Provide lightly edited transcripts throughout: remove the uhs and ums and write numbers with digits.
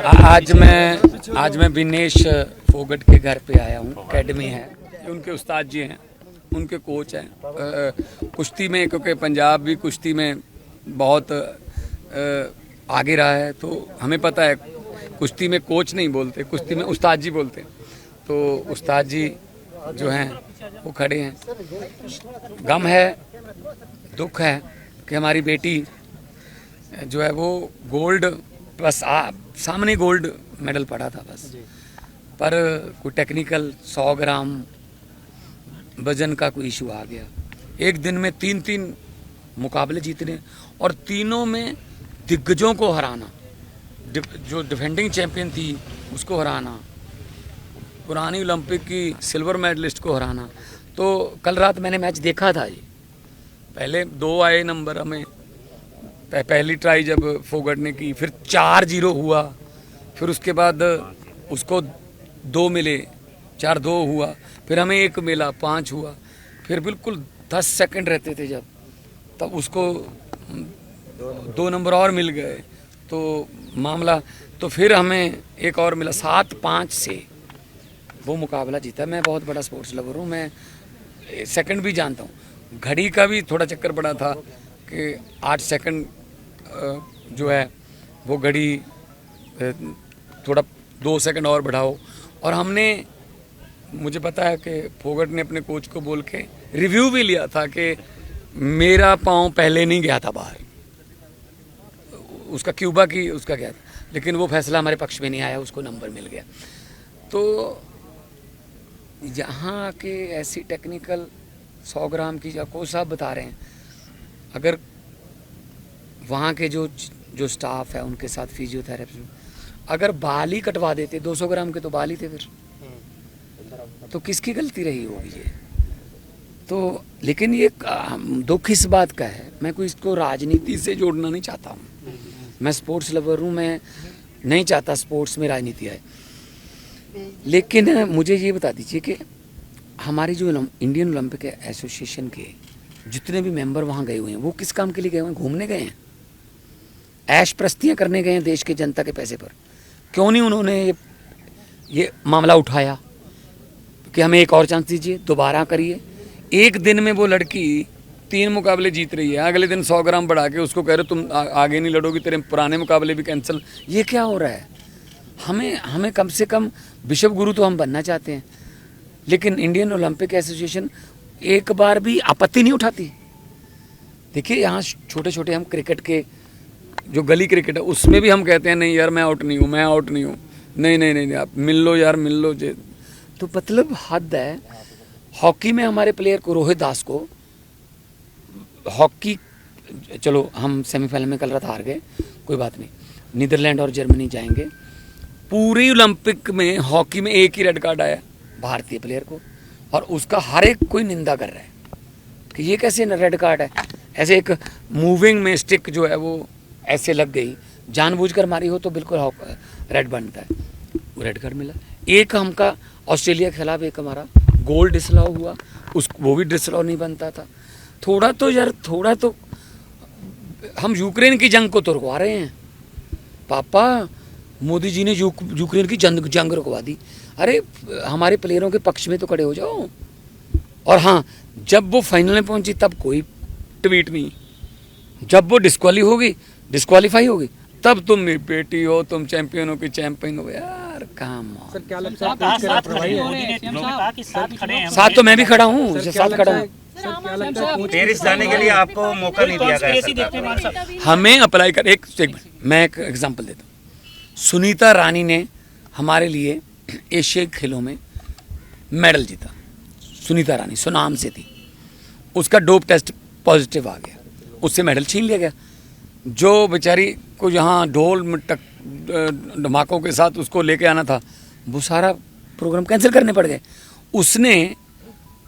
आज मैं विनेश फोगट के घर पे आया हूँ। एकेडमी है, उनके उस्ताद जी हैं, उनके कोच हैं। कुश्ती में, क्योंकि पंजाब भी कुश्ती में बहुत आगे रहा है, तो हमें पता है कुश्ती में कोच नहीं बोलते, कुश्ती में उस्ताद जी बोलते हैं। तो उस्ताद जी जो हैं वो खड़े हैं। गम है, दुख है कि हमारी बेटी जो है वो गोल्ड, बस सामने गोल्ड मेडल पड़ा था बस, पर कोई टेक्निकल 100 ग्राम वजन का कोई इशू आ गया। एक दिन में 3 मुकाबले जीतने और तीनों में दिग्गजों को हराना, जो डिफेंडिंग चैंपियन थी उसको हराना, पुरानी ओलंपिक की सिल्वर मेडलिस्ट को हराना। तो कल रात मैंने मैच देखा था जी। पहले 2 आए नंबर हमें, पहली ट्राई जब फोगट ने की, फिर 4-0 हुआ, फिर उसके बाद उसको 2 मिले, 4-2 हुआ, फिर हमें 1 मिला, 5 हुआ, फिर बिल्कुल 10 सेकंड रहते थे जब, तब उसको 2 नंबर और मिल गए तो मामला, तो फिर हमें 1 और मिला, 7-5 से वो मुकाबला जीता। मैं बहुत बड़ा स्पोर्ट्स लवर हूँ, मैं सेकंड भी जानता हूँ। घड़ी का भी थोड़ा चक्कर पड़ा था कि 8 सेकंड जो है वो घड़ी थोड़ा 2 सेकंड और बढ़ाओ, और हमने, मुझे पता है कि फोगट ने अपने कोच को बोल के रिव्यू भी लिया था कि मेरा पाँव पहले नहीं गया था बाहर, उसका क्यूबा की उसका गया था, लेकिन वो फैसला हमारे पक्ष में नहीं आया, उसको नंबर मिल गया। तो यहाँ के ऐसी टेक्निकल 100 ग्राम की कोच साहब बता रहे हैं, अगर वहाँ के जो स्टाफ है उनके साथ फिजियोथेरेपी, अगर बाल ही कटवा देते, 200 ग्राम के तो बाल ही थे फिर, तो किसकी गलती रही होगी ये? तो लेकिन ये दुख इस बात का है, मैं कोई इसको राजनीति से जोड़ना नहीं चाहता हूँ, मैं स्पोर्ट्स लवर हूँ, मैं नहीं चाहता स्पोर्ट्स में राजनीति आए। लेकिन मुझे ये बता दीजिए कि हमारी जो इंडियन ओलंपिक एसोसिएशन के जितने भी मेंबर वहाँ गए हुए हैं, वो किस काम के लिए गए हुए हैं? घूमने गए हैं, ऐश प्रस्तियाँ करने गए हैं देश के जनता के पैसे पर। क्यों नहीं उन्होंने ये मामला उठाया कि हमें एक और चांस दीजिए, दोबारा करिए। एक दिन में वो लड़की 3 मुकाबले जीत रही है, अगले दिन 100 ग्राम बढ़ा के उसको कह रहे तुम आगे नहीं लड़ोगी, तेरे पुराने मुकाबले भी कैंसिल। ये क्या हो रहा है? हमें कम से कम विश्व गुरु तो हम बनना चाहते हैं, लेकिन इंडियन ओलंपिक एसोसिएशन एक बार भी आपत्ति नहीं उठाती। देखिए यहाँ छोटे छोटे हम क्रिकेट के, जो गली क्रिकेट है उसमें भी हम कहते हैं नहीं यार मैं आउट नहीं हूँ, मैं आउट नहीं हूँ, नहीं आप मिल लो यार, मिल लो। तो मतलब हद है। हॉकी में हमारे प्लेयर को, रोहित दास को, हॉकी, चलो हम सेमीफाइनल में कल रात हार गए, कोई बात नहीं, नीदरलैंड और जर्मनी जाएंगे। पूरी ओलंपिक में हॉकी में एक ही रेड कार्ड आया भारतीय प्लेयर को, और उसका हर एक कोई निंदा कर रहा है कि ये कैसे रेड कार्ड है। ऐसे एक मूविंग में स्टिक जो है वो ऐसे लग गई, जानबूझकर मारी हो तो बिल्कुल रेड बनता है, वो रेड कार्ड मिला। एक हमका ऑस्ट्रेलिया के खिलाफ एक हमारा गोल डिसअलाउ हुआ, वो भी डिसअलाउ नहीं बनता था। थोड़ा तो यार, थोड़ा तो हम यूक्रेन की जंग को तो रुकवा रहे हैं पापा, मोदी जी ने यूक्रेन की जंग रुकवा दी। अरे हमारे प्लेयरों के पक्ष में तो खड़े हो जाओ। और हाँ, जब वो फाइनल में पहुंची तब कोई ट्वीट नहीं, जब वो डिस्क्वालीफाई होगी तब तुम मेरी बेटी हो, तुम चैंपियन हो कि चैंपियन हो। यार काम सर, क्या लगता है साथ तो मैं भी खड़ा हूँ, साथ खड़ा हूँ। पेरिस जाने के लिए आपको मौका नहीं दिया गया? हमें अप्लाई कर, एक मैं एक एग्जांपल देता हूँ। सुनीता रानी ने हमारे लिए एशियाई खेलों में मेडल जीता। सुनीता रानी सुनाम से थी, उसका डोप टेस्ट पॉजिटिव आ गया, उससे मेडल छीन लिया गया। जो बेचारी को यहाँ ढोल धमाकों के साथ उसको लेके आना था, वो सारा प्रोग्राम कैंसिल करने पड़ गए। उसने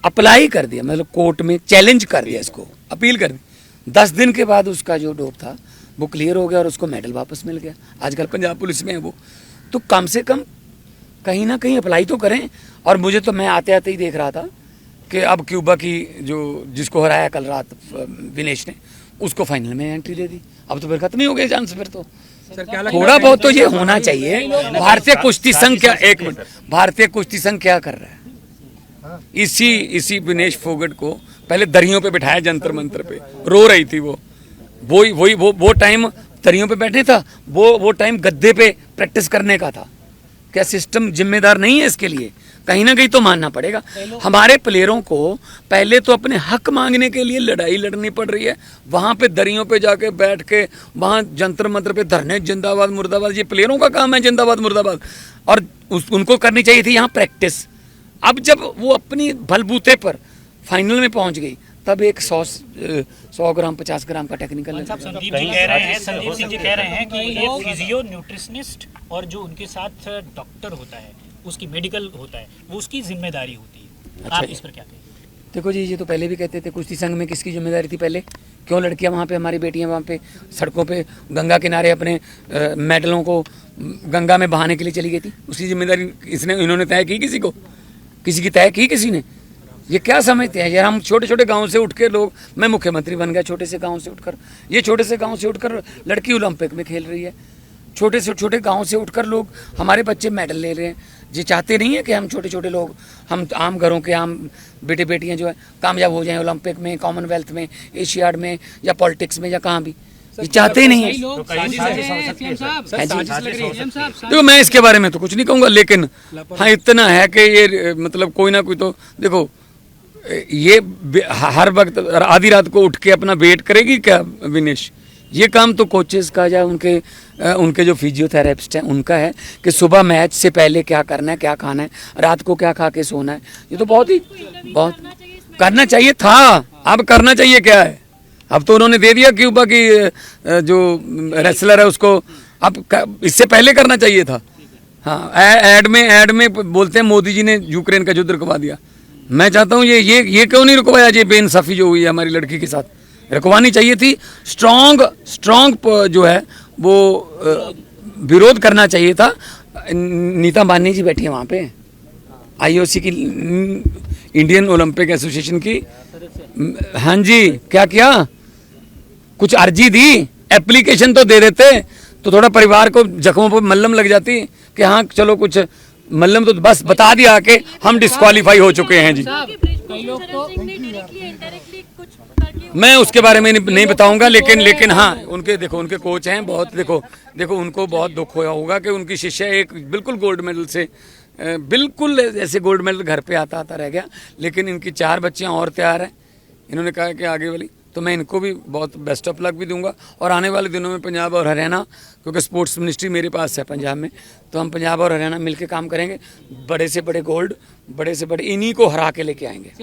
अप्लाई कर दिया, मतलब कोर्ट में चैलेंज कर दिया, इसको अपील कर दी। 10 दिन के बाद उसका जो डोप था वो क्लियर हो गया और उसको मेडल वापस मिल गया। आजकल पंजाब पुलिस में है वो। तो कम से कम कहीं ना कहीं अप्लाई तो करें। और मुझे तो, मैं आते आते ही देख रहा था कि अब क्यूबा की जो जिसको हराया कल रात विनेश ने, उसको फाइनल में एंट्री दे दी। अब तो फिर खत्म ही हो गए चांस फिर तो। थोड़ा बहुत तो ये होना चाहिए। भारतीय कुश्ती संघ क्या, एक मिनट, भारतीय कुश्ती संघ क्या कर रहा है? इसी विनेश फोगट को पहले दरियों पे बिठाया जंतर मंतर पे, रो रही थी वो टाइम दरियों पे बैठे था, वो टाइम गद्दे पे प्रैक्टिस करने का था। क्या सिस्टम जिम्मेदार नहीं है इसके लिए? कहीं ना कहीं तो मानना पड़ेगा। हमारे प्लेयरों को पहले तो अपने हक मांगने के लिए लड़ाई लड़नी पड़ रही है, वहां पे दरियों पे जाके बैठ के वहां जंतर मंतर पे धरने, जिंदाबाद मुर्दाबाद। ये प्लेयरों का काम है जिंदाबाद मुर्दाबाद, और उनको करनी चाहिए थी यहाँ प्रैक्टिस। अब जब वो अपनी बलबूते पर फाइनल में पहुंच गई, तब एक 100 ग्राम 50 ग्राम का टेक्निकल। संदीप सिंह जी कह रहे हैं कि एक फिजियो न्यूट्रिशनिस्ट और जो उनके साथ डॉक्टर होता है, उसकी मेडिकल होता है, वो उसकी जिम्मेदारी होती है। अच्छा, आप इस पर क्या कहें? देखो जी, ये तो पहले भी कहते थे कुश्ती संघ में किसकी जिम्मेदारी थी पहले? क्यों लड़कियां वहाँ पे, हमारी बेटियां वहाँ पे सड़कों पे गंगा किनारे अपने मेडलों को गंगा में बहाने के लिए चली गई थी? उसकी जिम्मेदारी इन्होंने तय की? किसी की तय की किसी ने? ये क्या समझते हैं यार? हम छोटे छोटे गांव से उठ के लोग, मैं मुख्यमंत्री बन गया छोटे से गांव से उठकर, ये छोटे से गांव से उठकर लड़की ओलंपिक में खेल रही है। छोटे से छोटे गांव से उठकर लोग, हमारे बच्चे मेडल ले रहे हैं। ये चाहते नहीं है कि हम छोटे छोटे लोग, हम आम घरों के आम बेटे बेटियां जो है कामयाब हो जाएं ओलंपिक में, कॉमनवेल्थ में, एशियाड में, या पॉलिटिक्स में, या कहाँ भी। ये चाहते ही नहीं है। देखो, मैं इसके बारे में तो कुछ नहीं कहूँगा, लेकिन हाँ इतना है कि ये मतलब कोई ना कोई तो, देखो ये हर वक्त आधी रात को उठ के अपना वेट करेगी क्या विनेश? ये काम तो कोचेस का या उनके जो फिजियोथेरेपिस्ट हैं उनका है कि सुबह मैच से पहले क्या करना है, क्या खाना है, रात को क्या खा के सोना है। ये तो बहुत करना चाहिए था। अब करना चाहिए क्या है? अब तो उन्होंने दे दिया क्यूबा की जो रेसलर है उसको, अब इससे पहले करना चाहिए था। हाँ, एड में बोलते हैं मोदी जी ने यूक्रेन का युद्ध रुकवा दिया। मैं चाहता हूँ ये क्यों नहीं रुकवाया? ये बेइंसाफी जो हुई है हमारी लड़की के साथ, रुकवानी चाहिए थी। स्ट्रॉन्ग जो है वो विरोध करना चाहिए था। नीता अंबानी जी बैठी है वहाँ पे, IOC की, इंडियन ओलंपिक एसोसिएशन की। हाँ जी, क्या किया? कुछ अर्जी दी, एप्लीकेशन तो दे देते तो थोड़ा परिवार को जख्मों पर मल्लम लग जाती कि हाँ चलो कुछ मल्लम, तो बस बता दिया कि हम डिस्क्वालीफाई हो चुके हैं जी। मैं उसके बारे में नहीं बताऊंगा, लेकिन हाँ उनके कोच हैं बहुत। देखो उनको बहुत दुख होया होगा कि उनकी शिष्या एक बिल्कुल गोल्ड मेडल से, बिल्कुल ऐसे गोल्ड मेडल घर पे आता रह गया। लेकिन इनकी 4 बच्चियां और तैयार हैं, इन्होंने कहा कि आगे वाली, तो मैं इनको भी बहुत बेस्ट ऑफ लक भी दूंगा। और आने वाले दिनों में पंजाब और हरियाणा, क्योंकि स्पोर्ट्स मिनिस्ट्री मेरे पास है पंजाब में, तो हम पंजाब और हरियाणा मिलकर काम करेंगे। बड़े से बड़े गोल्ड, बड़े से बड़े इन्हीं को हरा के लेके आएंगे।